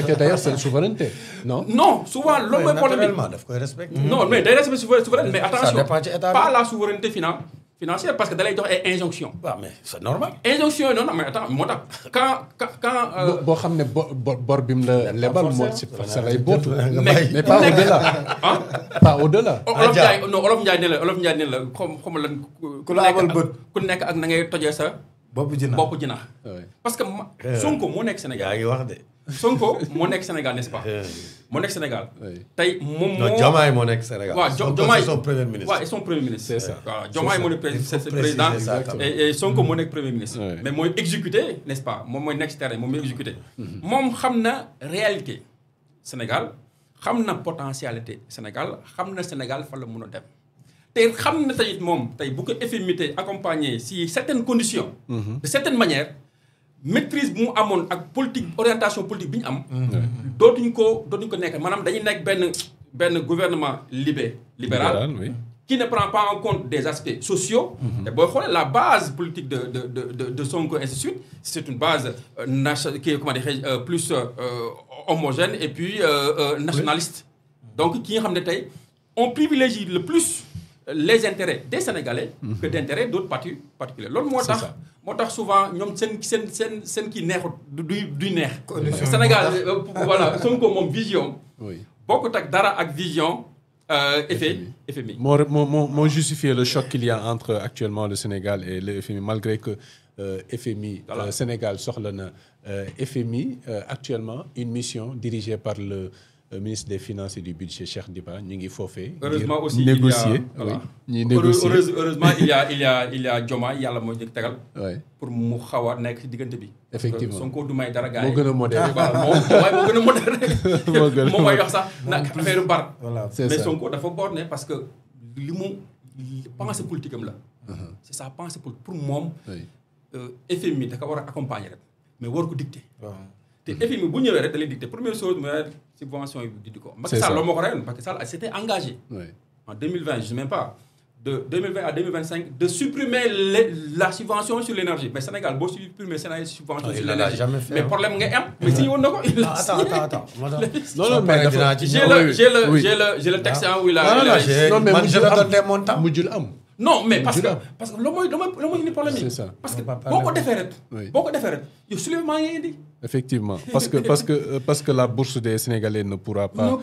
respecter d'ailleurs seen souveraineté non. non souvent loolu mooy problème bi daf koy respecter. non mais day respecter souveraineté mais attention dépend ci état bi. pas la souveraineté financière parce que da lay jox ay injonction. waaw mais c'est normal. injonction yi noonu mais attends moo tax quand. boo xam ne bor bi mu la lebal moo ci sa lay bootu. mais ku pas nekk au-delà. ah. pas au-delà. Olof Njaay ne la comme lan. ku nekk ak na ngay tojee sa. bopp jinax parce que Sonko moo nekk Sénégal. yaa ngi wax de. Sonko moo nekk Sénégal n'est-ce pas. moo nekk Sénégal. tey moom moo. non Diomaye moo nekk Sénégal. waaw Diomaye son premier ministre. waaw et son premier ministre. c'est ça voilà Diomaye moo nekk président et Sonko moo nekk premier ministre. mais mooy exécuté n'est-ce pas moom mooy nekk si terrain moom mooy exécuté. moom xam na réalité Sénégal xam na potentialité Sénégal xam na Sénégal fan la mun a dem. te xam na tey moom tey bu ko FMI tey accompagner si certaines conditions. de certaines manières. maîtrise bu mu amoon ak politique orientation politique bi ñu am. dootuñu ko nekk maanaam dañuy nekk benn gouvernement libéral. oui. qui ne prend pas en compte des aspects sociaux. te booy xoolee la base politique de Sonko ainsi de suite c'est une base plus homogène et puis nationaliste. donc ki nga xam ne tey on privilégie le plus les intérêts des Sénégalais. que d'intérêts d'autres partis particuliers loolu moo tax souvent ñoom seen kii neexut du neex. Sénégal voilà Sonko moom vision. oui bokkut ak dara ak vision. FMI. moo justifier le choc qu'il y a entre actuellement le Sénégal et le FMI malgré que FMI. Voilà. Sénégal soxla na FMI actuellement une mission dirigée par le ministre des Finances et du Budget Cheikh Diba ñu ngi foofee. heureusement aussi négocier ñuy négocier. heureusement il y a Diomaye yàlla mooy ñu tegal. pour mu xaw a nekk ci diggante bi. effectivement Sonko du may dara gars yi. moo gën a modéré. moo gën a modéré. moom mooy wax sax nag affaire bar. c'est mais ça Sonko dafa borné parce que li mu pensée politique am la. c'est ça pensée pour moom. FMI da ko war a accompagner rek mais war ko dicter. te FMI bu ñëwee rek da lay dicter première chose mooy subvention yi di ko. c'est ça Macky Sall loolu moo ko reyoon Macky Sall s'était engagé. en 2020 je sais même pas de 2020 à 2025 de supprimer la subvention sur l'énergie mais Sénégal boo supprimer subvention sur l'énergie mais problème nga am. mais si woon na ko. attends. non mais dafa j'ai le texte où il a. non mais man je vais donner mon temps. mujjul am. non mais parce que loolu mooy indi problème yi. c'est ça parce que boo ko defee rek. yow soulèvement ngay indi. effectivement parce que la bourse des Sénégalais ne pourra pas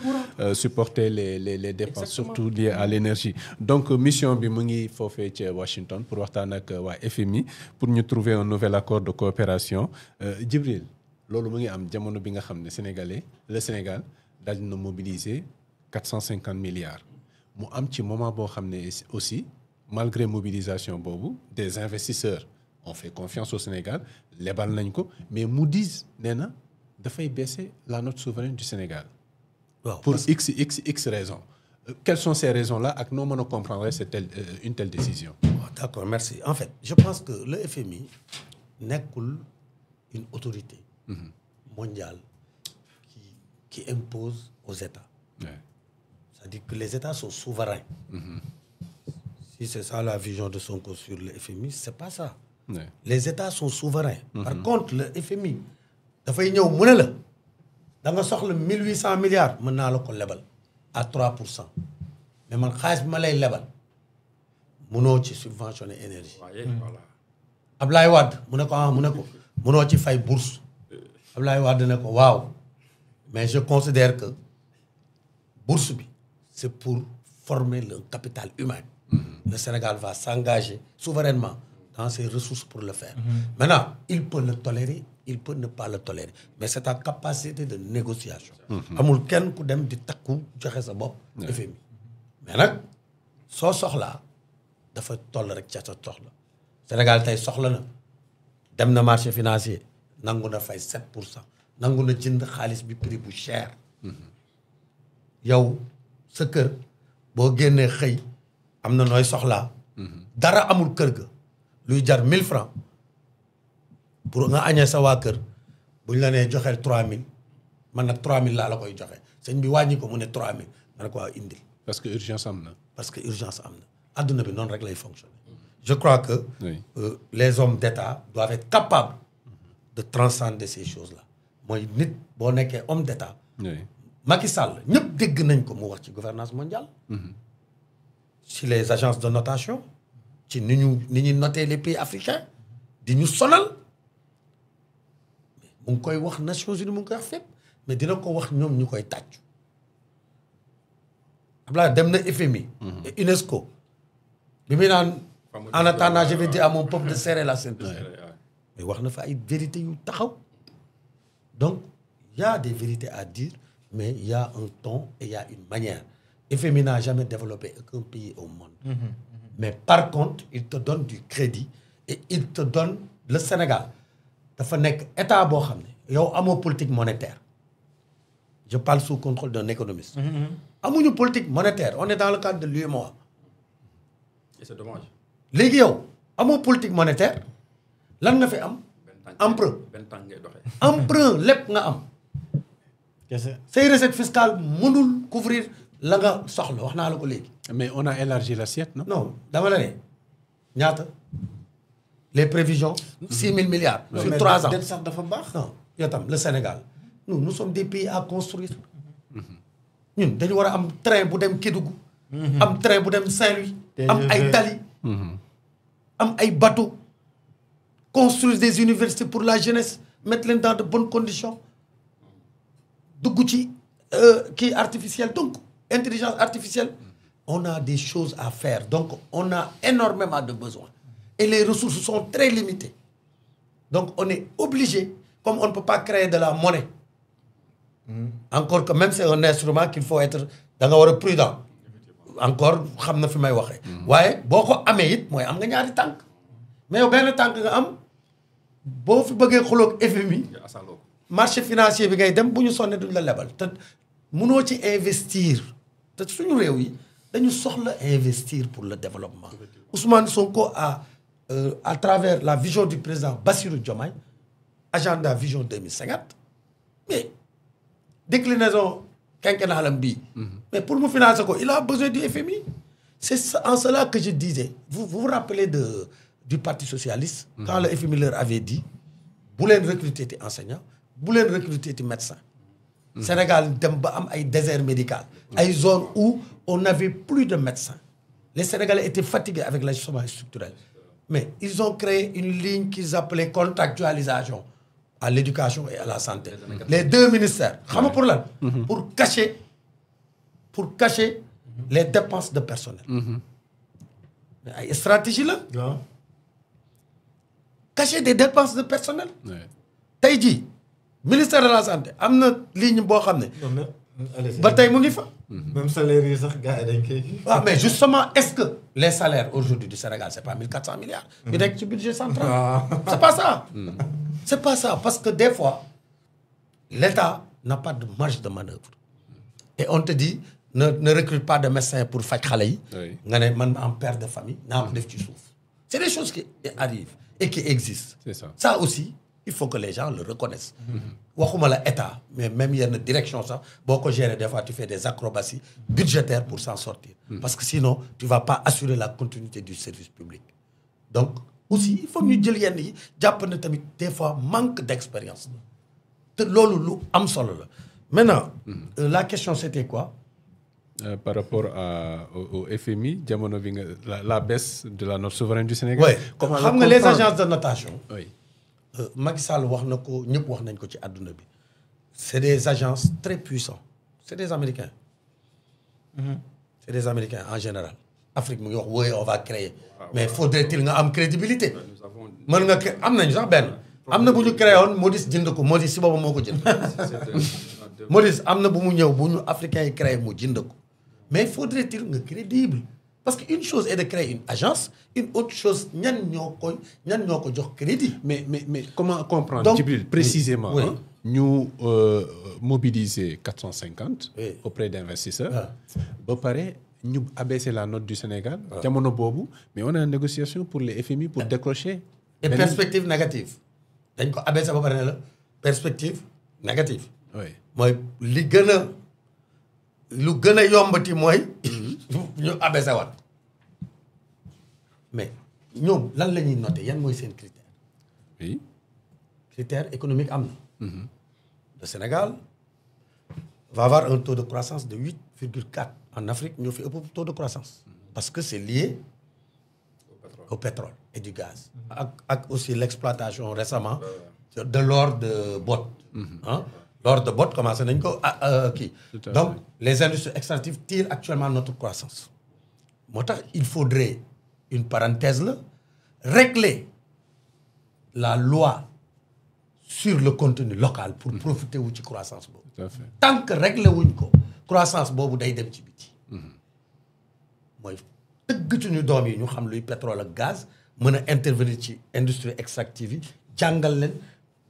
supporter les dépenses. Exactement. Surtout liées à l'énergie. Donc mission bi mu ngi foofee ca Washington pour waxtaan ak waa FMI pour ñu trouver un nouvel accord de coopération Djibril loolu mu ngi am jamono bi nga xam ne le Sénégal daal na mobiliser 450 milliards mu am ci moment boo xam ne aussi malgré mobilisation boobu des investisseurs ont fait confiance au Sénégal lebal nañ ko mais Moody's nee na dafay baisser la note souveraine du Sénégal. waaw pour x raisons. Quelles sont ces raisons-là ak noo mën a comprendre une telle décision. D'accord, merci. En fait, je pense que le FMI nekkul une autorité mondiale qui impose aux États. Ouais. C'est-à-dire que les États sont souverains. Si c'est ça la vision de Sonko sur le FMI, c'est pas ça. Ouais. Les États sont souverains. Par contre, le FMI dafay ñëw mu ne la da nga soxla 1800 milliards mën naa la ko lebal à 3%. mais man xaalis bi ma lay lebal mënoo ci subventionner énergie. voilà. Ablaye Wade mu ne ko mënoo ci fay bourse. Ablaye Wade ne ko waaw mais je considère que bourse bi c'est pour former le capital humain. Le Sénégal va s'engager souverainement dans ses ressources pour le faire. Maintenant, il peut le tolérer, il peut ne pas le tolérer. Mais c'est ta capacité de négociation. amul kenn ku dem di takku joxe sa bopp FMI. mais nag soo soxlaa dafa toll rek ca sa soxla. Sénégal tey soxla na dem na marché financier nangu na fay 7%. nangu na jënd xaalis bi prix bu cher. yow sa kër boo génnee xëy am na nooy soxlaa. dara amul kër ga. luy jar 1000 francs pour nga añee sa waa kër bu ñu la nee joxeel 3000 man nag 3000 laa la koy joxe sëñ bi wàññi ko mu ne 3000 man ko waa indil. parce que urgence am na. parce que urgence am na adduna bi noonu rek lay fonctionner. je crois que les hommes d'État doivent être capables de transcender ces choses-là mooy nit boo nekkee homme d'État. oui Macky Sall ñëpp dégg nañ ko mu wax ci gouvernance mondiale. ci les agences de notation. ci ni ñuy noter les pays africains. di ñu sonal. mu ngi koy wax Nations Unies mu ngi koy wax fépp mais dina ko wax ñoom ñu koy tàccu. Abdoulaye dem na FMI. et UNESCO. bi muy naan en attendant je vais dire à mon peuple de serrer la ceinture. mais wax na fa ay vérités yu taxaw. donc il y a des vérités à dire mais il y a un ton et il y a une manière. FMI n'a jamais développé aucun pays au monde. mais par contre il te donne du crédit et il te donne le Sénégal dafa nekk état boo xam ne yow amoo politique monétaire. je parle sous contrôle d'un économiste. amuñu politique monétaire on est dans le cadre de l'UEMOA. et c'est dommage. léegi yow amoo politique monétaire lan nga fi am. emprunt emprunt lépp nga am. say recette fiscale mënul couvrir la nga soxla wax naa la ko léegi. mais on a élargi l'assiette non. non dama la ne ñaata les prévisions. 6 000 milliards. sur 3 ans mais sax dafa baax. non yow tam le Sénégal nous sommes des pays à construire. ñun dañu war a am train bu dem Kédougou. am train bu dem Saint-Louis. am ay tali. am ay bateaux. construire des universités pour la jeunesse mettre leen dans de bonnes conditions. dugg ci kii artificielle donc intelligence artificielle. on a des choses à faire donc on a énormément de besoins. et les ressources sont très limitées. donc on est obligé comme on ne peut pas créer de la monnaie. encore que même c'est un instrument qu'il faut être da nga war a prudent. encore xam na fi may waxee. waaye boo ko amee it mooy am nga ñaari tànk. mais yow benn tànk nga am boo fi bëggee xuloog FMI. marché financier bi ngay dem bu ñu sonnee duñ la lebal te mënoo ci investir te suñu réew yi dañu soxla investir pour le développement. Ousmane Sonko à travers la vision du président Bassirou Diomaye agenda vision 2050 mais déclinaison quinquennale bii. mais pour mu financer ko il a besoin du FMI. c'est en cela que je disais vous vous rappelez du parti socialiste. quand le FMI leur avait dit bu leen recruter ti enseignant bu leen recruter ti médecin. Sénégal dem ba am ay désert médical. ay zones où on n'avait plus de médecins. les Sénégalais étaient fatigués avec l'ajustement structurel. mais ils ont créé une ligne qu'ils appelaient contractualisation à l'éducation et à la santé. les deux ministères. xam nga pour lan. pour cacher les dépenses de personnel. mais ay stratégie la. cacher des dépenses de personnel. tey jii ministère de la santé am na ligne boo xam ne. ba tey mu ngi fa. même salaire yi sax gars yi dañ koy. waaw mais justement est-ce que les salaires aujourd'hui du Sénégal c'est pas 1400 milliards. bi nekk ci budget central. c'est pas ça. c'est pas ça parce que des fois l'État n'a pas de marge de manœuvre. et on te dit ne recrute pas de médecins pour faj xale yi. nga ne man am père de famille naa ko def ci suuf. c'est des choses qui arrivent et qui existent. c'est ça. ça aussi il faut que les gens le reconnaissent. waxuma la état mais même yenn direction sax boo ko gérer des fois tu fais des acrobaties budgétaires pour s'en sortir. parce que sinon tu vas pas assurer la continuité du service public. donc aussi il faut ñu jël yenn yi jàpp na tamit des fois manque d'expérience te loolu lu am solo la. maintenant la question c'était quoi. par rapport au FMI jamono bi nga la baisse de la note souveraine du Sénégal. oui xam nga les agences de notation. oui. Macky Sall wax na ko ñëpp wax nañ ko ci àdduna bi. c'est des agences très puissantes. c'est des Américains. c'est des Américains en général. Afrique mu ngi wax oui on va créer. mais faudrait-il nga am crédibilité. mën nga am nañu sax benn. am na bu ñu créé woon Modis jënd ko Modis si boobu moo ko jënd. Modis am na bu mu ñëw bu ñu africains yi créé mu jënd ko. mais faudrait-il nga crédible. parce que une chose est de créer une agence une autre chose ñan ñoo ko jox crédit. mais comment comprendre. Djibril précisément. ñu mobiliser 450. oui. auprès d'investisseurs. ba pare ñu abaisser la note du Sénégal. jamono boobu mais on est en négociation pour les FMI pour décrocher. et perspective négative. dañ ko abaisser ba pare ne la perspective négative. oui mooy lu gën a yombati mooy. ñu abaissé waat mais ñoom lan la ñuy noter yan mooy seen critère. oui. critère économique am na. Le Sénégal va avoir un taux de croissance de 8,4. En Afrique, nous avons un taux de croissance. Parce que c'est lié au pétrole et du gaz. Avec aussi l'exploitation récemment de l'or de botte. Hein? L'or de botte commence à donc, les industries extractives tirent actuellement notre croissance. Il faudrait, une parenthèse là, régler la loi sur le contenu local pour profiter de la croissance. Tant que régler la croissance, bobu day dem ci biti. Moy teug ci ñu doom yi ñu xam luy pétrole ak gaz, mëna intervenir ci industrie extractive yi, jangal leen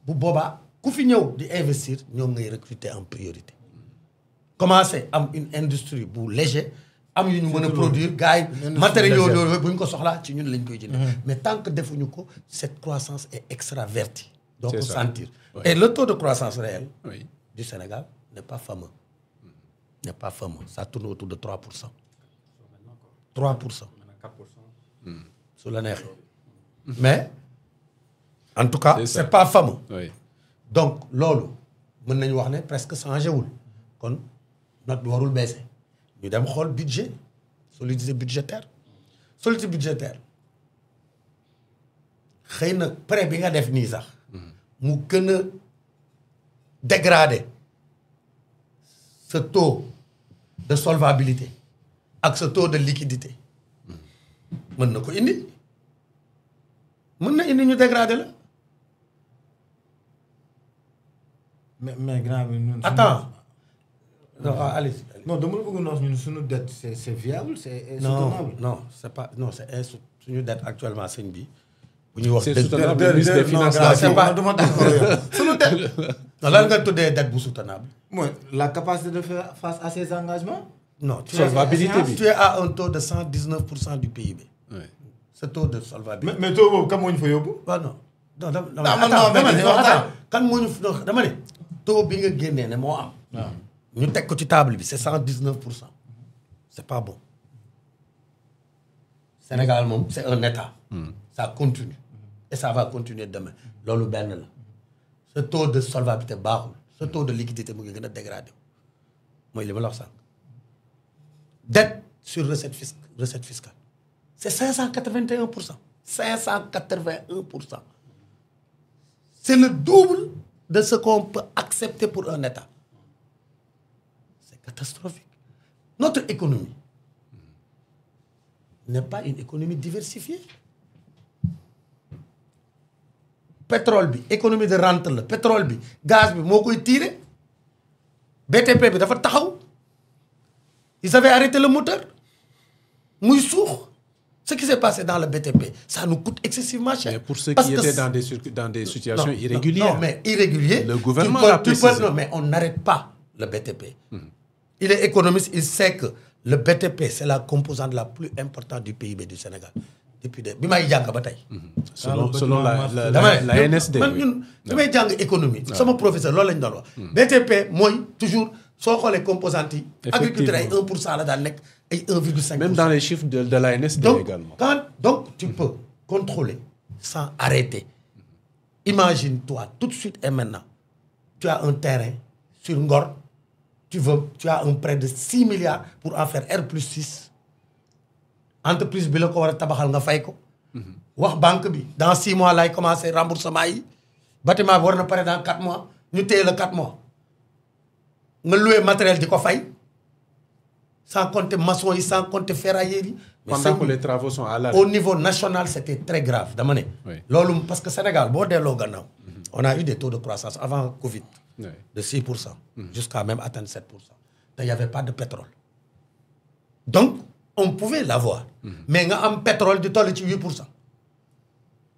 bu boba ku fi ñëw di investir ñom ngay recruter en priorité. Commencer am une industrie bu léger, am yu ñu mëna produire gaay matériaux yooyu buñ ko soxla ci ñun lañ koy jënd. Mais tant que defuñu ko, cette croissance est extravertie. Donc, on sentir. Oui. Et le taux de croissance réel du Sénégal n'est pas fameux. N'est pas fameux. Ça tourne autour de 3%. 3%. 4%. Sur l'année. Mais, en tout cas, c'est pas fameux. Oui. Donc, lolo, nous avons presque changé. Donc, notre warul baisser. Nous avons un budget, solidité budgétaire. Solidité budgétaire. Xeyna prêt bi nga def ni sax mu gën a dégrader ce taux de solvabilité ak ce taux de liquidité mën na ko indi mën na indi ñu dégrader la. mais grand bi ñun. Attends non allez. non dama la bëgg a wax ñun suñu dette c'est viable c'est soutenable. non c'est pas non c'est suñu dette actuellement sëñ bi. C'est soutenable, le ministre des Finances. C'est pas non, là, tu as dette soutenable. La capacité de faire face à ces engagements. Non, solvabilité. Tu es à un taux de 119% du PIB. Oui. Ce taux de solvabilité. Mais toi, comment il faut y aller? Non. Attends. Quand on fait taux bi nga génné né mo am. Ñu tek ko ci table bi c'est 119%. C'est pas bon. Sénégal mom c'est un état. Ça continue. Et ça va continuer demain. Lolu ben la. Ce taux de solvabilité baaxul. Ce taux de liquidité mu ngi gëna dégradé. Moy li ma la wax sank. Dette sur recette fiscale. C'est 581%. 581%. C'est le double de ce qu'on peut accepter pour un État. C'est catastrophique. Notre économie n'est pas une économie diversifiée. Pétrole bi, économie de rente le pétrole bi, gaz bi moo koy tiré. BTP bi dafa taxaw. Ils avaient arrêté le moteur. Muy suux. Ce qui s'est passé dans le BTP, ça nous coûte excessivement cher. Mais pour ceux qui étaient dans des situations irrégulières. Non, mais irréguliers. Le gouvernement l'a précisé. Non, mais on n'arrête pas le BTP. Il est économiste, il sait que le BTP, c'est la composante la plus importante du PIB du Sénégal. Depuis bi may jàng ba tey. Selon la NSD. Bi may jàng économie. Sama professeur loolu lañ doon wax. BTP mooy toujours soo xoolee composante yi. Agriculture ay 1% la daan nekk ay 1,5%. Même dans les chiffres de la NSD également. Donc tu peux contrôler sans arrêter. Imagine-toi tout de suite et maintenant, tu as un terrain sur Ngor, tu as un prêt de 6 milliards pour en faire R+6. Entreprise bi la ko war a tabaxal nga fay ko. Wax banque bi dans 6 mois lay commencer remboursement yi. Bâtiment bi war na pare dans 4 mois ñu téye le 4 mois. Nga louer matériel di ko fay. Sans compter maçon yi, sans compter ferrailleurs yi. Pendant que les travaux sont à l'arrêt. Au niveau national, c'était très grave. Dama né. Parce que Sénégal, bo délo gannaaw, on a eu des taux de croissance avant Covid de 6% jusqu'à même atteindre 7%. Il n'y avait pas de pétrole. Donc, on pouvait l'avoir. Mais nga am pétrole di toll ci 8%.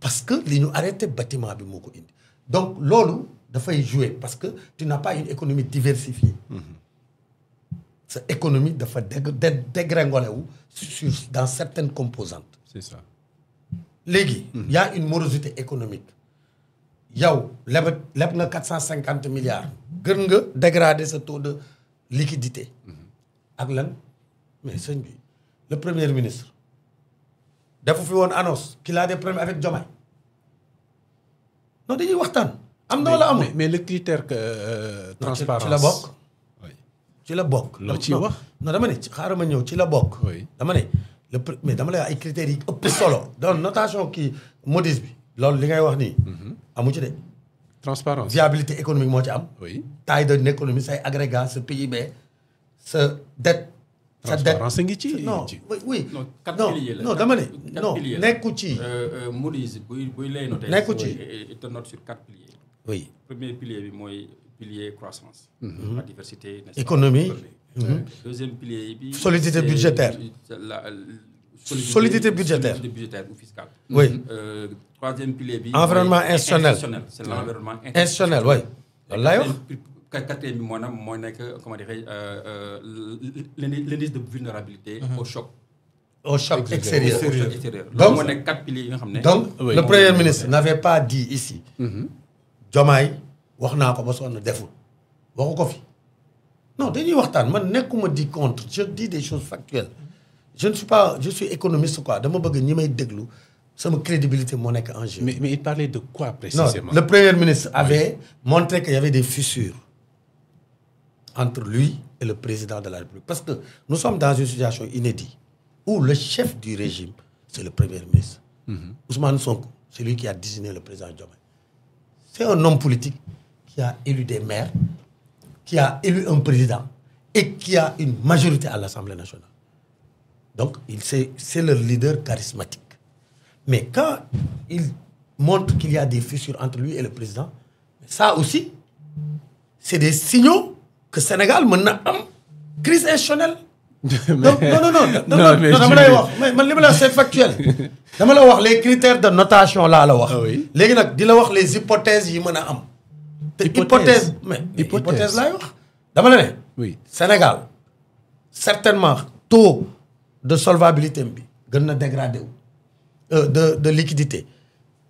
Parce que li ñu arrêté bâtiment bi moko indi. Donc lolu da fay jouer parce que tu n'as pas une économie diversifiée. Cette économie dafa dégringoler dans certaines composantes. C'est ça. Légui, il y a une morosité économique. Yow leb nga 450 milliards. Gën nga dégrader ce taux de liquidité. Ak lan? Mais sëñ bi le premier ministre dafa fi woon annonce qu'il a des problèmes avec Diomaye. Non dañuy waxtaan. am na wala amul mais le critère que transparence ci la bokk. oui ci la bokk. loo ciy wax non dama ne xaaral ma ñëw ci la bokk. oui dama ne mais dama lay wax ay critères yi ëpp solo. donc notation kii Moody's bi. loolu li ngay wax nii. amu ci de. transparence viabilité économique moo ci am. oui taille de l'économie say agrégat sa PIB sa dette. sa dette transparence ngi ci non oui. non 4 piliers la non dama ne non piliers la. nekku ci. Moody's buy lay noté. nekku ci il te note sur 4 piliers. oui. Premier pilier bi mooy pilier croissance. La diversité. n'est-ce pas? Économie. Deuxième pilier bi. Solidité budgétaire. Solidité budgétaire. Solidité budgétaire ou fiscale. Oui. Troisième pilier bi. Environnement mooy institutionnel. c'est l'environnement institutionnel oui. loolu laay wax. Quatrième bi mooy nekk comment dirais l'indice de vulnérabilité au choc. Au choc extérieur. Au choc extérieur. Donc, moo nekk 4 piliers yi nga xam ne. donc Oui. le premier ministre n'avait pas dit ici. Diomaye wax naa ko ba sonn deful waxu ko fi. non dañuy waxtaan man nekkuma di contre je dis des choses factuelles. je suis économiste quoi dama bëgg ñi may déglu sama crédibilité moo nekk en jeu. mais il parlait de quoi non précisément le premier ministre avait montré qu'il y avait des fissures entre lui et le président de la République parce que nous sommes dans une situation inédite où le chef du régime c'est le premier ministre. Ousmane Sonko c'est lui qui a désigné le président Diomaye. C'est un homme politique qui a élu des maires, qui a élu un président et qui a une majorité à l'Assemblée nationale. Donc, c'est le leader charismatique. Mais quand il montre qu'il y a des fissures entre lui et le président, ça aussi, c'est des signaux que Sénégal mën na am crise institutionnelle. Donc, non, mais dama lay wax mais man li ma la wax c'est factuel. dama la wax les critères de notation laa la wax. Ah oui. léegi nag di la wax les hypothèses yi mën a am. te hypothèse mais hypothèse laay wax. dama la ne. oui Sénégal certainement taux de solvabilité bi gën na dégradé wu. de liquidité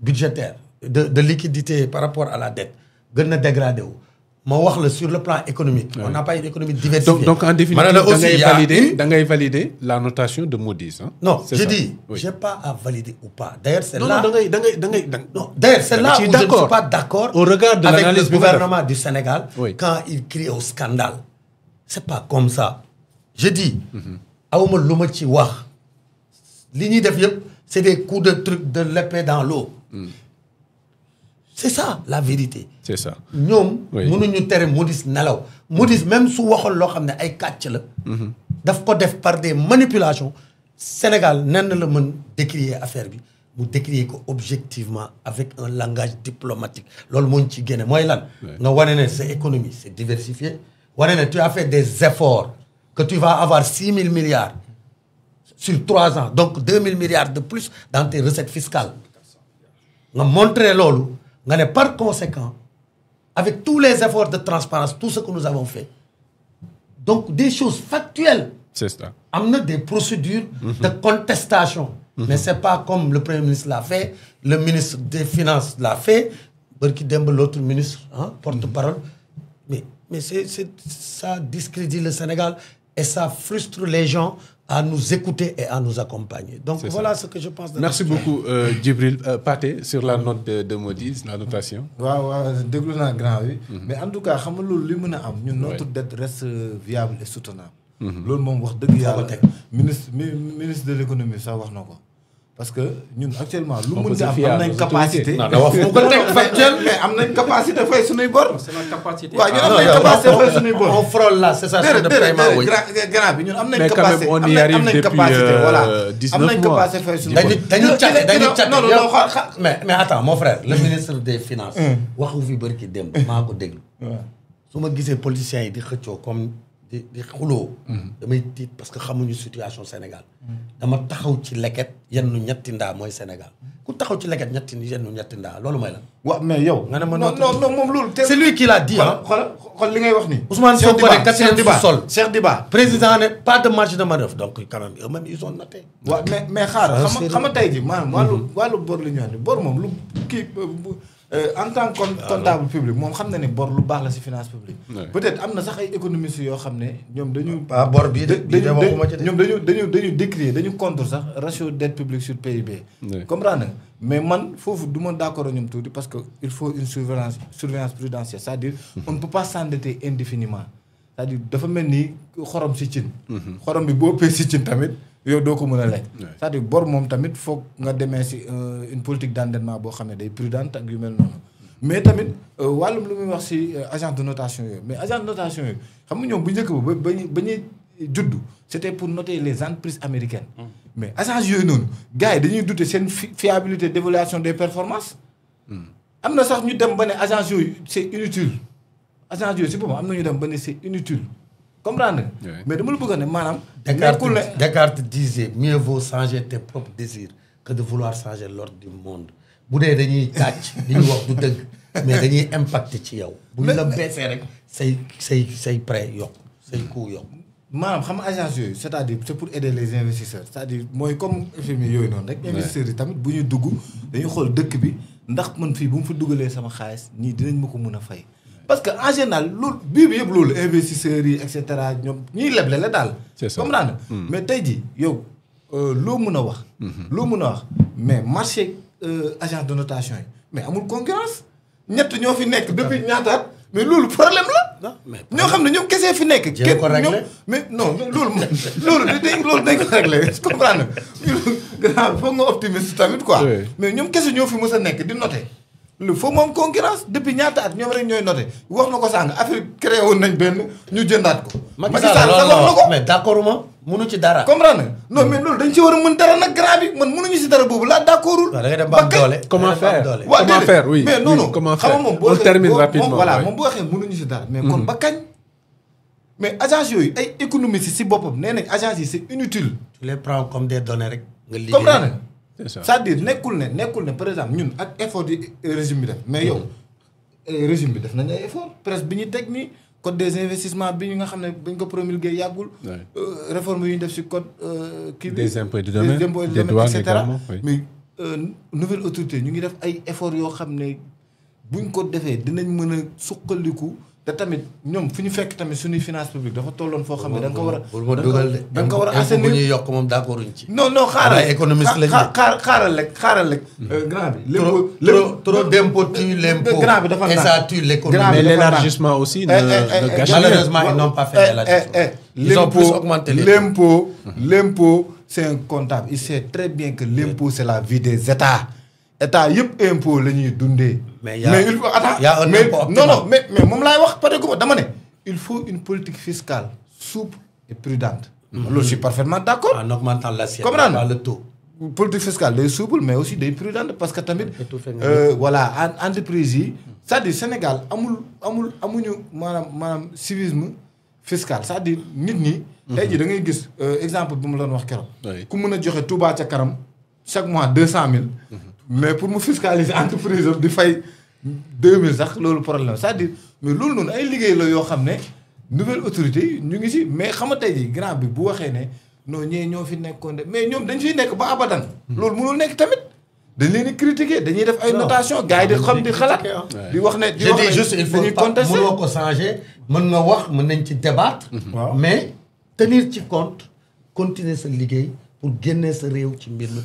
budgétaire de liquidité par rapport à la dette gën na dégradé wu. ma wax la sur le plan économique. on n'a pas une économie diversifiée. donc en définitive da ngay valider la notation de Moody's hein? Non, c'est je ça. dis, Oui. j'ai pas à valider ou pas. D'ailleurs, c'est non là. non Non, d'ailleurs, c'est là où je ne suis pas d'accord au regard de avec le l'analyse bi nga def. gouvernement du Sénégal Oui. quand il crie au scandale. C'est pas comme ça. Je dis, awma lu ma ci wax. Li ñuy def yëpp, c'est des coups de truc de l'épée dans l'eau. C'est ça la vérité. c'est ça ñoom Oui. mënuñu tere Moody's nelaw Moody's même su waxoon loo xam ne ay kàcc la daf ko def par des manipulations Sénégal nen la mën décrier affaire bi mu décrier ko objectivement avec un langage diplomatique loolu moo ñu ci génne mooy lan nga wane ne sa économie c'est diversifié wane ne tu as fait des efforts que tu vas avoir 6 000 milliards sur 3 ans donc 2 000 milliards de plus dans tes recettes fiscales nga montrer loolu nga ne par conséquent avec tous les efforts de transparence tout ce que nous avons fait donc des choses factuelles c'est ça am na des procédures de contestation mais c'est pas comme le premier ministre l'a fait le ministre des finances l'a fait barki démb l'autre ministre porte-parole mais c'est ça discrédite le Sénégal et ça frustre les gens à nous écouter et à nous accompagner. Donc C'est voilà ça. ce que je pense. merci beaucoup Djibril Pathé sur la note de Moody's la notation. waaw déglu naa grand bi. mais en tout cas xam nga loolu li mën a am. ñun notre dette reste viable et soutenable. loolu moom wax dëgg yàlla. ministre de l'économie sax wax na ko. parce que ñun actuellement lu mën a am nañ capacité. non da wax fu ko teg factuel mais am nañ capacité fay suñuy bor. c'est la capacité. waaw ñun am nañ capacité fay suñuy bor. on frôle la cessation de paiement oui. grand bi ñun am nañ mais quand même capacité on y arrive depuis voilà 19 am nañ mois. capacité fay suñuy bor. dañu cat non non mais attends mon frère le ministre des finances waxu fi bërki démb maa ko déglu su ma gisee politiciens yi di xëccoo comme di xuloo damay tiit parce que xamuñu situation Sénégal dama taxaw ci leket yennu ñetti ndaa mooy Sénégal ku taxaw ci leket yennu ñetti ndaa loolu mooy lan waaw mais yow nga ne ma non moom loolu c'est lui qui l'a dit xool li ngay wax nii Ousmane Sonko ne quatrième sous-sol Cheikh Diba président ne pas de marge de manœuvre donc quand même eux-mêmes ils ont noté waaw mais xaaral xam nga tey ji maanaam wàllu bor li ñu wax ni bor moom lu kii en tant que comptable public moom xam na ne bor lu baax la ci finance publique peut-être am na sax ay économistes yoo xam ne ñoom dañu bor bii ñoom dañu décrier dañu contre sax ratio dette publique sur PIB comprendre nga mais man foofu du ma d'accord ñoom tuuti parce que il faut une surveillance prudentielle c'est-à-dire on ne peut pas s'endetter indéfiniment c'est-à-dire dafa mel ni xorom si cin. xorom bi boo ëppee si cin tamit yow doo ko mën a lekk. c'est-à-dire bor moom tamit foog nga demee si une politique d'endettement boo xam ne day prudente ak yu mel noonu. mais tamit wàllum lu muy wax si agence de notation yooyu mais agence de notation yooyu xam nga ñoom bu njëkk ba ñuy juddu c'était pour noter les entreprises américaines. mais agence yooyu noonu gars yi dañuy douter seen fiabilité d'évaluation des performances. am na sax ñu dem ba ne agence yooyu c'est inutile. agence yooyu si boppam am na ñu dem ba ne c'est inutile comprendre nga. mais dama la bëgg a ne maanaam. Descartes disait mieux vaut changer tes propres désirs que de vouloir changer l'ordre du monde bu dee dañuy tàcc li ñu wax du dëgg mais dañuy impacter ci yow. bu ñu la baissee rek say prêt yokk say coût yokk. maanaam xam nga agence yooyu c'est-à-dire c'est pour aider les investisseurs c'est-à-dire mooy comme FMI yooyu noonu rek. investisseurs yi tamit bu ñu dugg dañuy xool dëkk bi ndax man fii bu mu fa dugalee sama xaalis ñii dinañ ma ko mën a fay. parce que en général loolu bii bi yëpp loolu investisseurs yi et cetera ñoom ñiy leble la daal. c'est ça comprendre mais tey jii yow loo mën a wax. loo mën a wax mais marché agence de notation yi mais amul concurrence ñett ñoo fi nekk depuis ñaataat mais loolu problème la. ñoo xam ne ñoom kese fi nekk. jéem ko réglé mais non loolu dañ ko réglé comprendre nga foog nga optimiste tamit quoi. mais ñoom kese ñoo fi mës a nekk di noter. lu foo moom concurrence depuis ñaata at ñoom rek ñooy noté wax na ko sànq Afrique créé woon nañ benn ñu jëndaat ko. Macky Sall wax na ko mais d'accord ma mënu ci dara. comprendre nga non mais loolu dañ ci war a mën dara nag grand bi man mënuñu si dara boobu laa d'accordul. da ngay dem ba am doole. comment faire oui mais non non xam nga moom on termine rapidement voilà moom bu waxee mënuñu si dara. mais kon ba kañ. mais agence yooyu ay économistes si boppam nee nañ agence yi c'est inutile. tu les prends comme des données rek. nga liggéey comprendre nga. c'est-à-dire nekkul ne par exemple ñun ak effort di régime bi def mais yow régime bi def nañ ay effort presque bi ñu teg nii code des investissements bi ñu nga xam ne bañ ko promulgué yàggul. réforme yu ñu def si code. kii bi des impôts et domaines des douanes et cetera mais nouvelle autorité ñu ngi def ay effort yoo xam ne buñ ko defee dinañ mën a suqaliku. te tamit ñoom fi ñu fekk tamit suñuy finance publique dafa tolloon foo xam ne da nga ko war a. da nga ko war a assainir bu ñuy yokk moom d'accord uñ ci. non xaaral économiste lañu xaaral rek. grand bi. trop d'impôts tue l'impôt. grand bi dafa et ça tue l'économie. mais l'élargissement aussi ne gâche rien. Malheureusement ils n'ont pas fait l'élargissement. Ils ont plus augmenté l'impôt c'est un comptable il sait très bien que l'impôt c'est la vie des États. état yëpp impôt la ñuy dundee. mais il faut attends mais non mais moom laay wax peut être dama ne. il faut une politique fiscale souple et prudente. loolu je suis parfaitement d'accord. en augmentant l'assiette. comprendre le taux. politique fiscale day souple mais aussi day prudente parce que tamit. voilà entreprise yi. c'est-à-dire Sénégal amuñu maanaam civisme fiscal c'est-à-dire nit ñi. tey jii da ngay gis exemple bi mu doon wax keroog. ku mën a joxe Touba ca kanam chaque mois 200,000. mais pour mu fiscaliser entreprise am di fay 2,000 sax loolu problème c'est-à-dire mais loolu noonu ay liggéey la yoo xam ne nouvelle autorité yi ñu ngi si mais xam nga tey jii grand bi bu waxee ne non ñee ñoo fi nekkoon de mais ñoom dañ fiy nekk ba abadan. loolu mënul nekk tamit dañ leen di critiquer dañuy def ay notation gars yi di xam di xalaat. di wax ne je dis juste il faut pas mënoo ko changer mën nga wax mën nañ ci débattre. mais tenir ci compte continuer sa liggéey. pour génne sa réew ci mbir mi.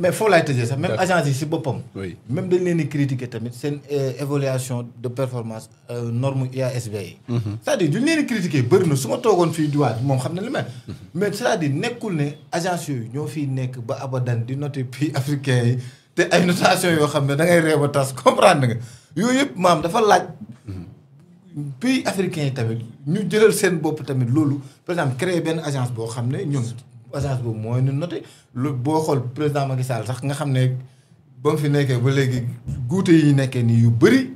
mais foofu laay tëjee sax même agence yi si boppam. même dañ leen di critiquer tamit seen évaluation de performance norme IASB yi. c'est-à-dire duñ leen di critiquer bëri na su ma toogoon fii diwaan moom xam na li mel. mais c'est-à-dire nekkul ne agence yooyu ñoo fiy nekk ba abadan di noter pays africain yi te ay notation yoo xam ne da ngay réew a tas comprendre nga yooyu yëpp maam dafa laaj. pays africain yi tamit ñu jëlal seen bopp tamit loolu par exemple créer benn agence boo xam ne ñoom. agence boobu mooy nu noté lu boo xool président Macky Sall sax nga xam ne ba mu fi nekkee ba léegi guute yi nekkee nii yu bëri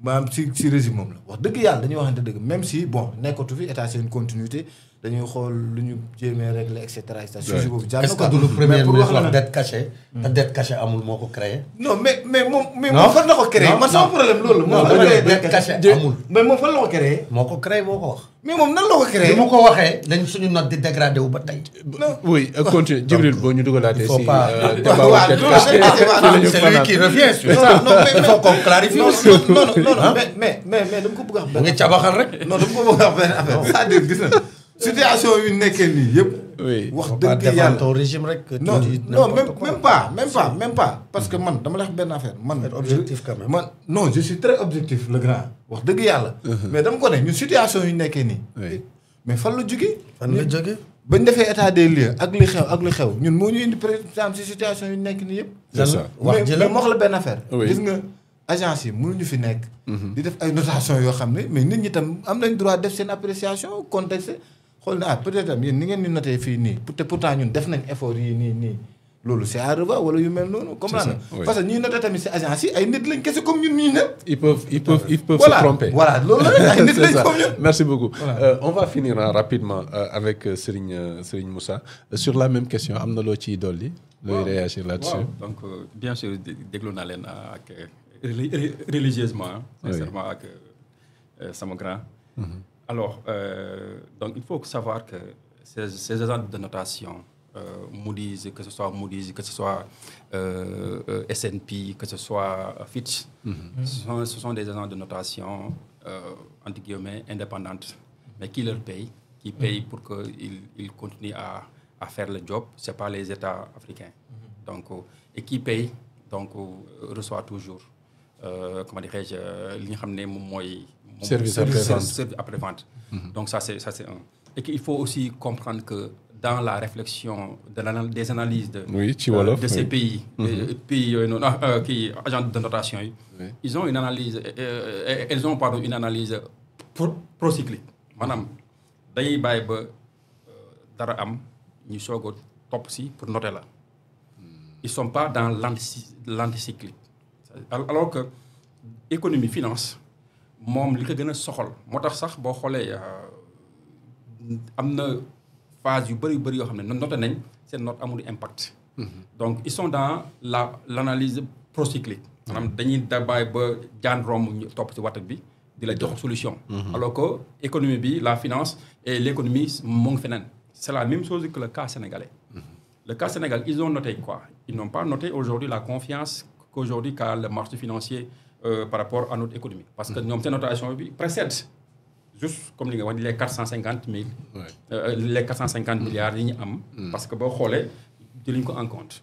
maanaam si régime moom la wax dëgg yàlla dañuy waxante dëgg même si bon nekkatu fi état c'est une continuité dañuy xool lu ñu jéemee régler et cetera et cetera. sujet boobu jaar na est-ce que du lu premier ministre wax dette cachée. te dette cachée amul moo ko créé. non mais moom fan la ko créé. man sama problème loolu. non dette cachée amul. mais moom fan la ko créé. moo ko créé moo ko wax. mais moom nan la ko créé. bi mu ko waxee dañ suñu note di dégradé wu ba tey. oui continue Djibril boo ñu dugalaatee si. il faut pas c'est lui qui revient sur ça. il faut qu'on clarifie aussi. non mais dama ko bëgg a wax. mu ngi cabaxal rek. non dama ko bëgg a wax benn affaire c'est-à-dire gis na situation yu nekkee nii yëpp. oui wax pas dëgg yàlla ton régime rek. non non même pas parce que man dama la wax benn affaire man. objectif quand même. man non je suis très objectif le grand wax dëgg yàlla. mais dama ko ne ñun situation yu nekkee nii. mais fan la jógee. fan la jógee. bañ defee état des lieux ak li xew ñun moo ñu indi par exemple si situation yu nekk nii yëpp. c'est ça wax ji la mais wax la benn affaire. oui gis nga agence yi mënuñu fi nekk. di def ay notation yoo xam ne mais nit ñi tam am nañ droit def seen appréciation contexte xool na peut-être am yéen ni ngeen ñu noté fii nii te pourtant ñun def nañ effort yi nii loolu c'est à revoir wala yu mel noonu. comme ça parce que ñuy noté tamit si agence yi ay nit lañ kese comme ñun ñii ñëpp. ils peuvent se tromper. voilà loolu la ay nit lañ comme ñun. Merci beaucoup. On va finir rapidement avec Serigne Moussa sur la même question am na loo ciy dolli. looy réagir là-dessus. donc bien sûr déglu naa leen ak religieusement. sincèrement ak sama grand. Alors donc il faut savoir que ces agents de notation. Moody's, que ce soit Moody's, que ce soit S&P, que ce soit Fitch, ce sont des agents de notation, entre guillemets, indépendantes, mais qui leur payent, qui payent pour qu'ils continuent à faire le job. Ce n'est pas les États africains. Donc, et qui payent, donc reçoit toujours, comment dirais-je, service après-vente. Donc ça c'est un. Et qu'il faut aussi comprendre que dans la réflexion des analyses de ces pays, pays qui agents de notation, ils ont une analyse, elles ont une analyse procyclique. Madame, dañuy bàyyi ba dara am ñu soog a topp si pour noter la. Ils sont pas dans l'anticyclique. Alors que économie finance moom li ko gën a soxal moo tax sax boo xoolee am na phase yu bëri yoo xam ne noté nañ seen note amul impact. Donc ils sont dans l'analyse procyclique. maanaam dañuy bàyyi ba jaan romb ñu topp ci watat bi di la jox solution. Alors que économie bi la finance et l'économie mu ngi feneen. C'est la même chose que le cas sénégalais. Le cas sénégalais ils ont noté quoi? Ils n'ont pas noté aujourd'hui la confiance qu'aujourd'hui qu'a le marché financier par rapport à notre économie. Parce que ñoom seen notation bi précède juste comme li nga wax les 450 milliards yi ñu am. parce que boo xoolee jëluñ ko en compte.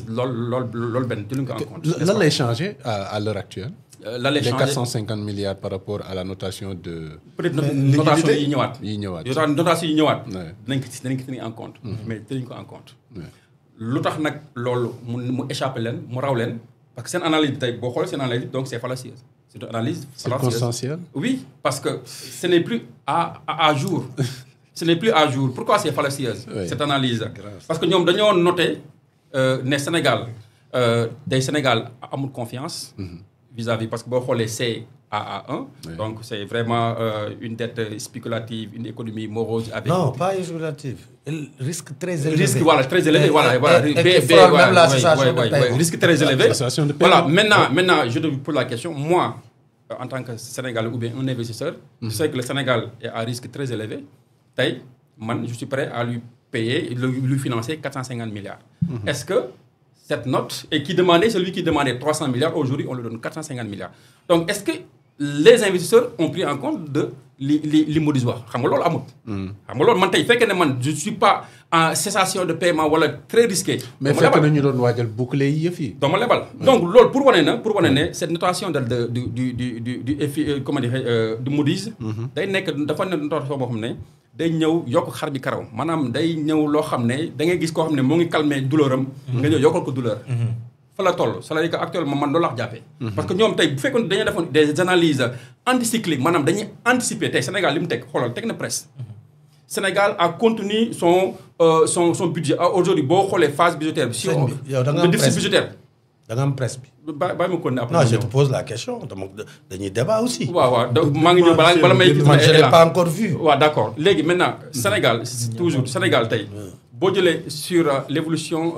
loolu benn jëluñ ko en compte. lan lay changer à l'heure actuelle. lan lay changer les 450 milliards par rapport à la notation de. peut-être notation yi ñëwaat. notation yi ñëwaat. dinañ ko tenir en compte. mais jëluñ ko en compte. lu tax nag loolu mu échappé leen mu raw leen parce que seen analyse bi tey boo xoolee seen analyse donc c'est fallacieuse. C'est une analyse circonstancielle. Oui, parce que ce n'est plus à jour. Ce n'est plus à jour. Pourquoi c'est fallacieuse, cette analyse? Parce que nous avons noté que Sénégal a confiance vis-à-vis, parce que c'est CAA1, donc c'est vraiment une dette spéculative, une économie morose. Non, pas spéculative. Risque très élevé. Risque, voilà, très élevé. Voilà. Même la cessation de paiement. Risque très élevé. Voilà, maintenant, je te pose la question. Moi, en tant que Sénégalais ou bien un investisseur, je sais que le Sénégal est à risque très élevé. Je suis prêt à lui payer, lui financer 450 milliards. Est-ce que cette note, et celui qui demandait 300 milliards, aujourd'hui on lui donne 450 milliards. Donc est-ce que les investisseurs ont pris en compte de l'immobiliser? Je ne suis pas en cessation de paiement ou très risqué. Mais il faut que nous devons boucler. Donc, pour cette notation de Moody's, day ñëw yokk xar bi karaw maanaam day ñëw loo xam ne da ngay gis koo xam ne moo ngi calmer douleur am nga ñëw yokkal ko douleur fa la toll c'est-à-dire que actuellement man loolu la jàppee parce que ñoom tey bu fekkoon dañuy defoon des analyses anticycliques maanaam dañuy anticiper tey Sénégal li mu teg xoolal teg na presse Sénégal a contenu son budget aujourd'hui boo xoolee phase budgétaire bi si le déficit budgétaire da nga am presse bi. bàyyi ma ko ne après. Non, je te pose la question dañuy débat aussi. waaw maa ngi ñëw bala may. Je l'ai pas encore vu. waaw d'accord léegi maintenant Sénégal toujours Sénégal tey boo jëlee sur l'évolution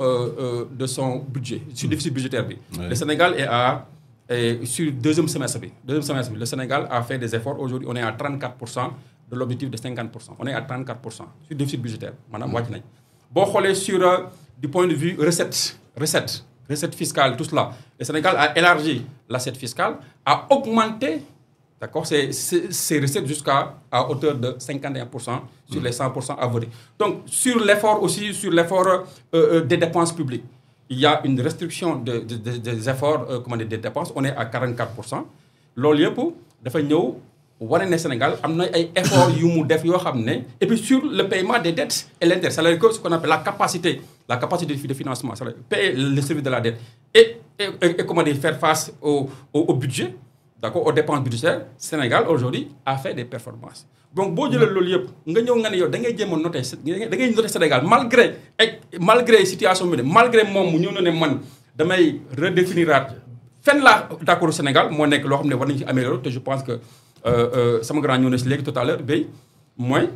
de son budget sur déficit budgétaire bi. Le Sénégal est sur deuxième semestre bi. Le Sénégal a fait des efforts aujourd'hui on est à 34% de l'objectif de 50%. On est à 34% sur déficit budgétaire maanaam wàcc nañ boo xoolee sur du point de vue recette fiscale, tout cela. Le Sénégal a élargi l'assiette fiscale, a augmenté D'accord, c'est recettes jusqu'à hauteur de 51% sur les 100% à voter. Donc, sur l'effort aussi, sur l'effort des dépenses publiques, il y a une restriction des efforts des dépenses. On est à 44%. Loolu yëpp dafa ñëw wane ne Sénégal am na ay efforts yu mu def yoo xam ne et puis sur le paiement des dettes et l'intérêt, c'est-à-dire que ce qu'on appelle la capacité de financement, c'est-à-dire payer le service de la dette et faire face au budget, d'accord, aux dépenses budgétaires. Sénégal aujourd'hui a fait des performances. Donc boo jëlee loolu yëpp nga ñëw nga ne yow da ngay jéem a noter Sénégal malgré situation bi ne malgré moom mu ñëw na ne man damay redéfiniraat fenn la d'accord Sénégal moo nekk loo xam ne war nañu ci améliorer te je pense que sama grand ñëw na si léegi tout à l'heure bay mooy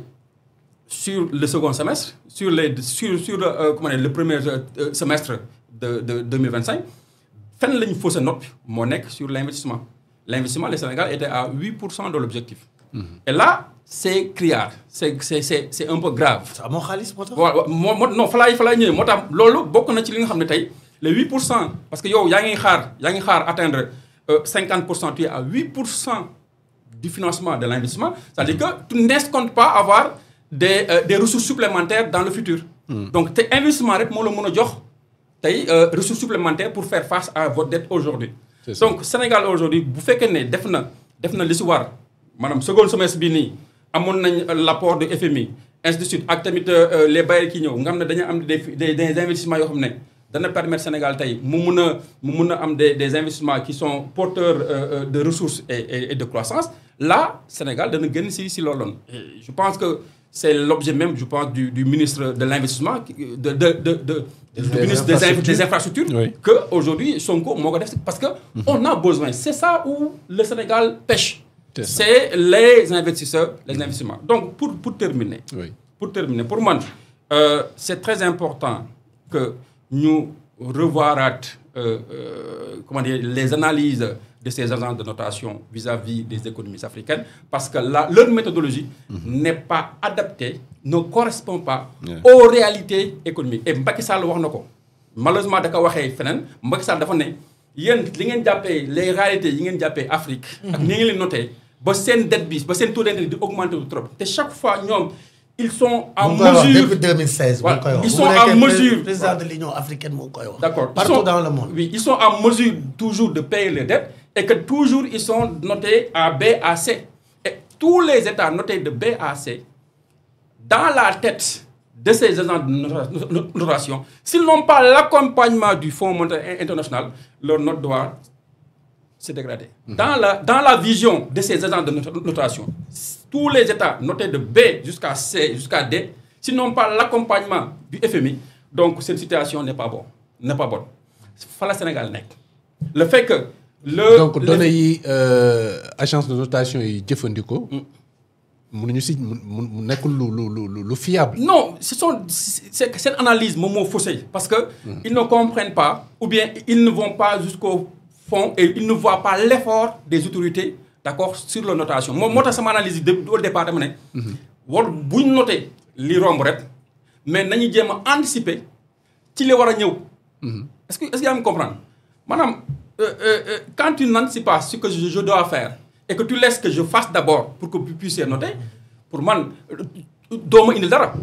sur le second semestre sur le premier semestre de 2025 fenn la ñu fausse note moo nekk sur l'investissement. L'investissement, le Sénégal était à 8% de l'objectif. Et là, c'est criard. C'est un peu grave. Ça mon xaalis moo tax. Non, fallait ñëw moo tax loolu bokk na ci li nga xam ne tey les 8%, parce que yow yaa ngi xaar atteindre 50%, tu es à 8% du financement de l'investissement. C'est-à-dire que tu n'escomptes pas avoir des ressources supplémentaires dans le futur. Donc, tes investissements rek moo la mën a jox tey ressources supplémentaires pour faire face à votre dette aujourd'hui. Donc Sénégal aujourd'hui bu fekkee ne def na li si war maanaam second semestre bi nii amoon nañ l'apport de FMI ainsi de suite ak tamit les bailleurs qui ñëw nga xam ne dañu am des investissements yoo xam ne dana permettre Sénégal tey mu mun a am des investissements qui sont porteurs de ressources et de croissance. Là Sénégal dana gën si loolu. Je pense que c'est l'objet même, je pense, du ministre de l'investissement, du ministre des infrastructures, oui. Que aujourd'hui Sonko moo ko def parce que on a besoin. C'est ça où le Sénégal pêche. C'est les investisseurs, les investissements. Donc pour terminer, pour moi, c'est très important que nous revoions les analyses de ces agences de notation vis-à-vis des économies africaines parce que leur méthodologie n'est pas adaptée, ne correspond pas aux réalités économiques. Et Macky Sall wax na ko malheureusement da ko waxee feneen Macky Sall dafa ne yéen li ngeen jàppee les réalités yi ngeen jàppee Afrique ak ni ngeen leen noté ba seen dette bi ba seen taux d'intérêt di augmenter trop te chaque fois ñoom ils sont en mesure depuis 2016. Ils sont en mesure. Président de l'Union africaine moo koy wax. D'accord. Partout dans le monde. Oui, ils sont en mesure toujours de payer les dettes et que toujours ils sont notés à B à C. Et tous les États notés de B à C, dans la tête de ces agents de notation, s'ils n'ont pas l'accompagnement du Fonds monétaire international, leur note doit se dégrader. Dans la vision de ces agents de notation, tous les États notés de B jusqu'à C, jusqu'à D, s'ils n'ont pas l'accompagnement du FMI, donc cette situation n'est pas bonne. Fala Sénégal nekk. Le fait que donc données yi agence de notation yi jëfandikoo. mënuñu si mu nekkul lu fiable. Non, c'est cette analyse moom moo faussé parce que ils ne comprennent pas ou bien ils ne vont pas jusqu'au fond et ils ne voient pas l'effort des autorités, d'accord, sur la notation. Moo tax sama analyse au départ dama ne. war bu ñu noté li romb rek mais nañu jéem a anticiper ci li war a ñëw. Est-ce que yaa ngi comprendre maanaam quand tu n'anticipes pas ce que je dois faire et que tu laisses que je fasse d'abord pour que tu puisses noter pour man doo ma indil dara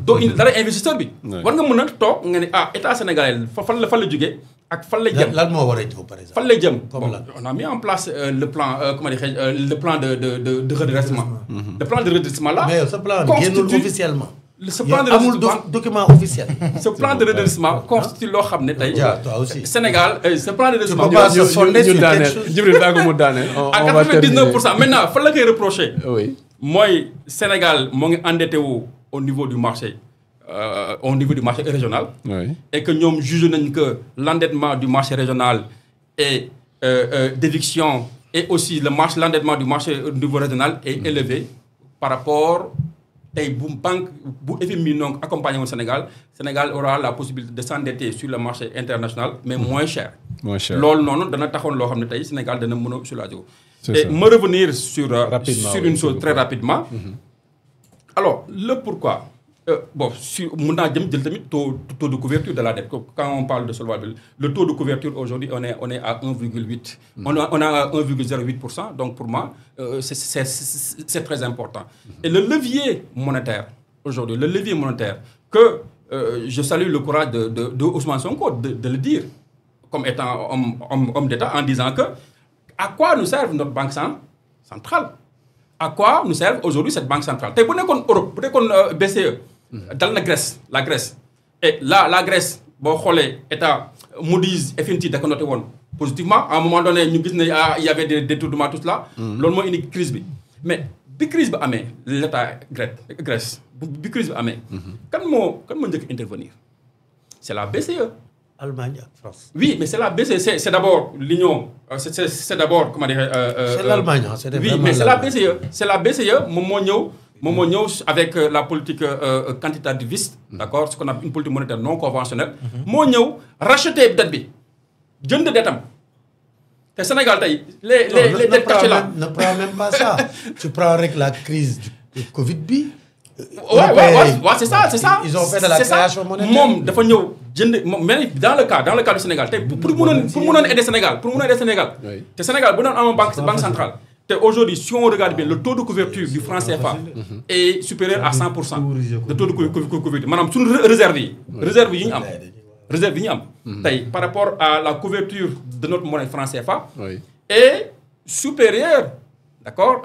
investisseur bi. war nga mën a toog nga ne état sénégalais fan la jógee ak fan lay jëm. lan moo war a ñëw par exemple. fan lay jëm. on a mis en place le plan le plan de redressement. Le plan de redressement là. mais ce plan génnul officiellement. Ce plan de redressement amul document officiel. Ce plan de redressement constitue loo xam ne tey. toi aussi Sénégal ce plan de redressement. Jibril daa ko mu daaneel. À 99%. Maintenant fan la koy reprocher. Oui. mooy Sénégal moo ngi endetté wu au niveau du marché régional. Oui. Et que ñoom jugé nañ que l'endettement du marché régional est d'éviction et aussi l'endettement du marché au niveau régional est élevé par rapport. tey bu banque bu FMI donc accompagné woon Sénégal aura la possibilité de s'endetter sur le marché international mais moins cher. loolu noonu dana taxoon loo xam ne tey Sénégal dana mën a soulager. Et me revenir sur une chose très rapidement. Alors le pourquoi bon mun naa jël tamit taux de couverture de la dette. Quand on parle de solvabilité, le taux de couverture aujourd'hui on est à 1,8. On a 1,08%. Donc pour moi c'est très important. Et le levier monétaire aujourd'hui, le levier monétaire que je salue le courage de Ousmane Sonko de le dire comme étant homme d'État en disant que à quoi nous sert notre banque centrale? À quoi nous sert aujourd'hui cette banque centrale? Tey bu nekkoon Europe bu nekkoon BCE. Dans la Grèce. Et là la Grèce boo xoolee état Moody's F&T da ko noté woon positivement à un moment donné ñu gis ne il y avait des détournements tout cela. loolu moo indi crise bi mais bi crise bi amee l'état Grèce bi crise bi amee. kan moo njëkk intervenir c'est la BCE. Allemagne ak France. Oui, mais c'est la BCE, c'est d'abord l'Union, c'est d'abord, comment dire... c'est l'Allemagne, c'est oui, mais c'est la BCE. C'est la BCE, mon avec la politique quantitativiste, d'accord, ce qu'on appelle une politique monétaire non conventionnelle, mon racheter dette bi, jënd dettam. Le Sénégal, les dettes cachées là. Ne prends même pas ça. Tu prends avec la crise du Covid-19. Ouais, c'est ça. Ils ont fait de la création monétaire. Mais dans le cas du Sénégal, pour nous aider Sénégal, le Sénégal, bu doon am banque centrale. Aujourd'hui, si on regarde bien, le taux de couverture du franc CFA est supérieur à 100%. Le taux de couverture. Madame, sur réserve yi ñu am. Par rapport à la couverture de notre monnaie franc CFA est supérieure. D'accord,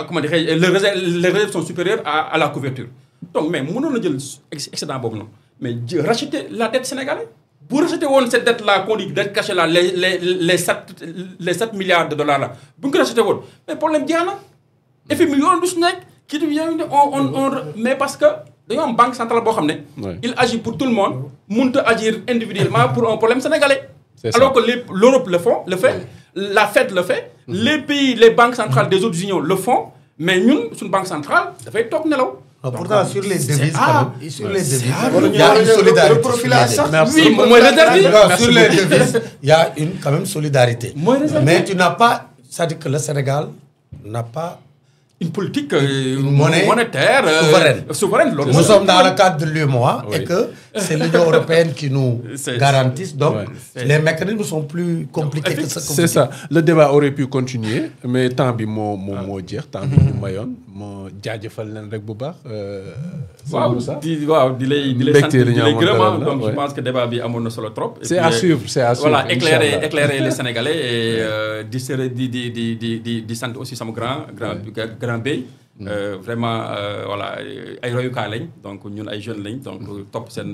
comment dire, les réserves sont supérieures à la couverture. Donc, mais mënoon na jël excédent boobu noonu mais racheter la dette sénégalaise. Pour racheter cette dette-là, qu'on dit dette cachée là, les 7 milliards de dollars là, bu ñu ko racheter woon mais problème jeex na. FMI yoon du si nekk kii mais parce que dañoo am banque centrale boo xam ne. il agit pour tout le monde mënut a agir individuellement pour un problème sénégalais. Alors que l'Europe le fait, la Fed le fait, les pays, les banques centrales des autres unions le font, mais nous, sur une banque centrale, ça fait top nelaw. Pourtant, sur les devises, il y a une solidarité. Oui, sur les devises, il y a quand même solidarité. Mais tu n'as pas, c'est-à-dire que le Sénégal n'a pas une politique monétaire souveraine. Nous sommes dans le cadre de l'UEMOA et que c'est l'Union européenne qui nous garantisse. Donc, les mécanismes sont plus compliqués que ça. C'est ça. Le débat aurait pu continuer, mais tant pis, temps bi ñu mayoon moo jaajëfal leen rek bu baax. di lay sant di lay gërëm donc je pense que débat bi amoon na solo trop. C'est à suivre. Voilà, éclairer les Sénégalais et di sant aussi sama grand Bey. Vraiment voilà ay royukaay lañ donc ñun ay jeunes lañ donc topp seen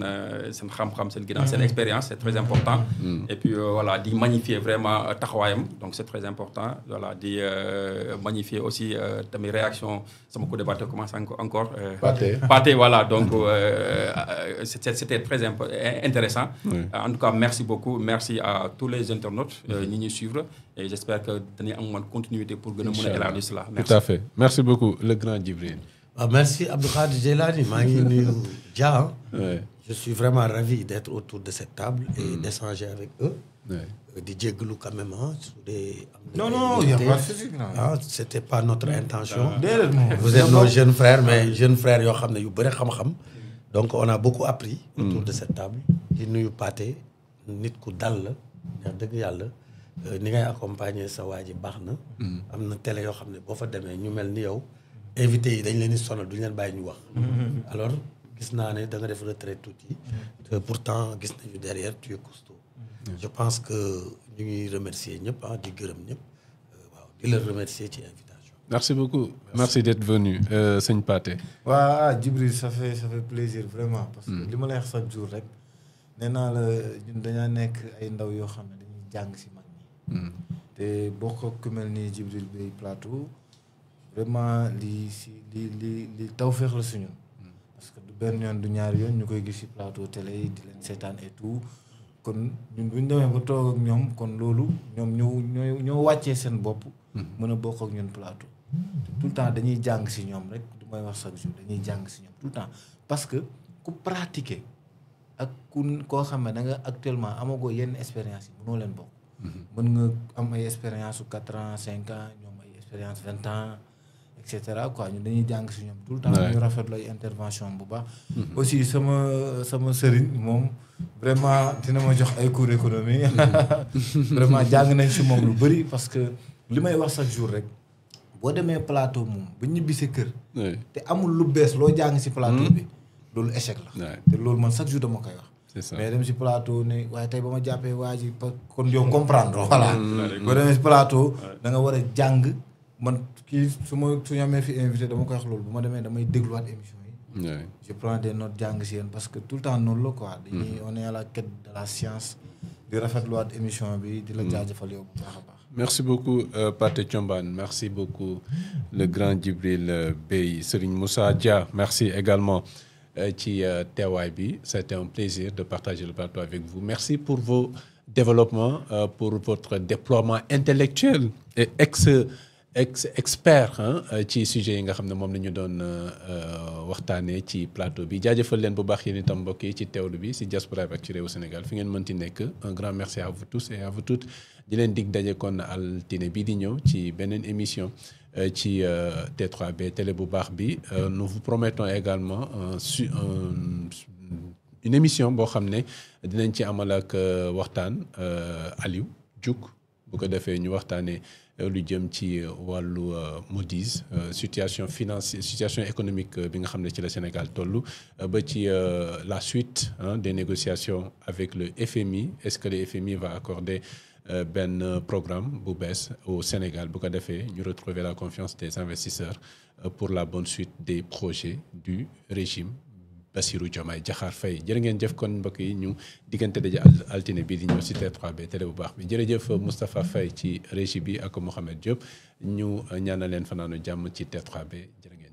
xam-xam seen ginnaaw seen expérience c'est très important. Et puis voilà di magnifier vraiment taxawaayam donc c'est très important voilà di magnifier aussi tamit réaction sama co-débatteur commence encore. Pathé voilà donc c'était très intéressant. En tout cas merci beaucoup merci à tous les internautes ñi ñuy suivre et j'espère que dañuy am continuité pour gën a mën a élargir cela. Tout à fait merci beaucoup le grand Djibril. Merci Abdou Khadir Djeylani maa ngi nuyu Dia. Je suis vraiment ravi d'être autour de cette table et d'échanger avec eux. di jéggalu quand même sur des. Non, il y a pas de souci. C'était pas notre intention. Vous êtes nos jeunes frères mais jeunes frères yoo xam ne yu bëri xam-xam. Donc on a beaucoup appris autour de cette table. di nuyu Pathé nit ku dal la wax dëgg yàlla. ni ngay accompagner sa waa ji baax na. am na télé yoo xam ne boo fa demee ñu mel ni yow invité yi dañ leen di sonal duñu leen bàyyi ñu wax. alors gis naa ne da nga def retraite tuuti. pourtant gis nañu derrière tu es costaud. je pense que ñu ngi remercier ñëpp di gërëm ñëpp waaw di la remercier ci invitation. Merci beaucoup. Merci d'être venu sëñ Pathé. waaw Djibril ça fait plaisir vraiment. parce que li ma lay wax chaque jour rek nee naa la ñun dañaa nekk ay ndaw yoo xam ne dañuy jàng si mag ñi. te bokk ku mel ni Djibril Bey plateau vraiment li tawfeex la si ñun. parce que du benn yoon du ñaari yoon ñu koy gis si plateau télé yi di leen seetaan et tout kon ñun bu ñu demee ba toog ak ñoom kon loolu ñoom ñoo wàccee seen bopp. mën a bokk ak ñun plateau. tout le temps dañuy jàng si ñoom rek du may wax chaque jour dañuy jàng si ñoom tout le temps parce que ku pratiquer ak koo xam ne da nga actuellement amagoo yenn expérience yi mënoo leen bokk. mën nga am ay expérience su 4 ans 5 ans ñoom ay expérience 20 ans et cetera quoi ñu dañuy jàng si ñoom tout le temps. ñu rafetlu ay intervention bu baax. aussi sama sëriñ moom vraiment dina ma jox ay cours économie. vraiment jàng nañ si moom lu bëri parce que li may wax chaque jour rek boo demee plateau moom ba ñibbi si kër. te amul lu bees loo jàng si plateau bi loolu échec la. te loolu man chaque jour dama koy wax. mais dem si plateau ne waaye tey ba ma jàppee waa ji kon yow comprendre voilà. boo demee si plateau da nga war a jàng man kii su ñu amee fi invité dama koy wax loolu bu ma demee damay dégluwaat émission yi. je prends des notes jàng si yéen parce que tout le temps noonu la quoi. dañuy on est à la quête de la science. di rafetluwaat émission bi di la jaajëfal yow bu baax a baax. merci beaucoup Pathé Thiombane merci beaucoup le grand Djibril Bey Serigne Moussa Dia merci également. ci teewaay bi c'était un plaisir de partager le plateau avec vous merci pour vos développements pour votre déploiement intellectuel et expert ci sujet yi nga xam ne moom la ñu doon waxtaanee ci plateau bi jaajëfal leen bu baax yéen itam mbokk yi ci teewlu bi ci diaspora bi ak ci réewu Sénégal fi ngeen mënti nekk un grand merci à vous tous et à vous toutes di leen dig daje kon altine bii di ñëw ci beneen émission ci T3B télé bu baax bi nous vous promettons également une émission boo xam ne dinañ ci amal ak waxtaan Aliou Diouk bu ko defee ñu waxtaanee lu jëm ci wàllu Moody's situation financière situation économique bi nga xam ne ci la Sénégal toll ba ci la suite des négociations avec le FMI est-ce que le FMI va accorder benn programme bu bees au Sénégal bu ko defee ñu retrouver la confiance des investisseurs pour la bonne suite des projets du régime Bassirou Diomaye Diakhar Faye jërë ngeen jëf kon mbokk yi ñu diggante daje altine bii di ñëw ci T3B télé bu baax bi jërëjëf Moustapha Faye ci régie bi ak Mohamed Diop ñu ñaanal leen fanaanu jàmm ci T3B jërë ngeen